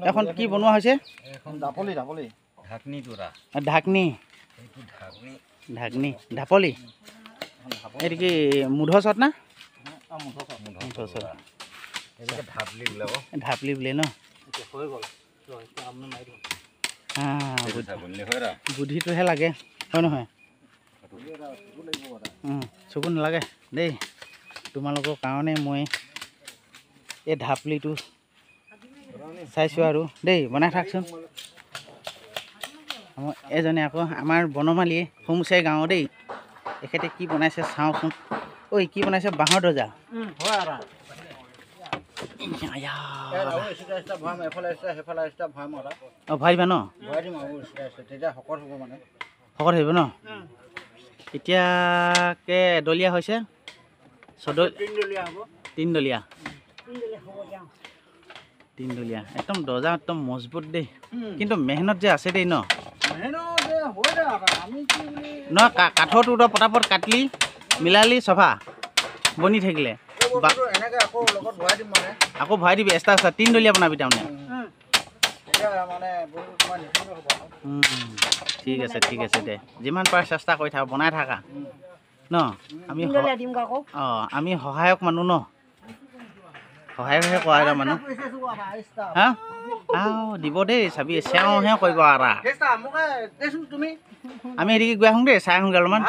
এখন কি বনোৱা হৈছে ঢাকনি ঢাপলি এইটো কি মুধ চট না ঢাপলি বোলে ন বুদ্ধিটোহে লাগে হয় নহয় চকু নালাগে দেই তোমালোকৰ কাৰণে মই এই ঢাপলিটো চাইছোঁ আৰু দেই বনাই থাকচোন এজনে আকৌ আমাৰ বনমালীয়ে হোমচাই গাঁও দেই এখেতে কি বনাইছে চাওঁচোন ঐ কি বনাইছে বাঁহৰ দৰ্জা ভৰাইবা ন শকত হ'ব ন এতিয়াকে এডলীয়া হৈছে তিনডলীয়া একদম দৰ্জা একদম মজবুত দেই কিন্তু মেহনত যে আছে দেই ন কাঠৰটো পটাপট কাটলি মিলালি চফা বনি থাকিলে আকৌ ভৰাই দিবি এক্সট্ৰা তিনডলীয়া বনাবি তাৰমানে ঠিক আছে দে যিমান পাৰে চেষ্টা কৰি থাকা বনাই থাকা ন আমি সহায়ক মানুহ ন সহায়কহে কৰা এটা মানুহ হা দিব দেই চাবি চেওঁহে কৰিব আৰু আমি এদিকে গৈ আহোঁ দেই চাই আহোঁগৈ অলপমান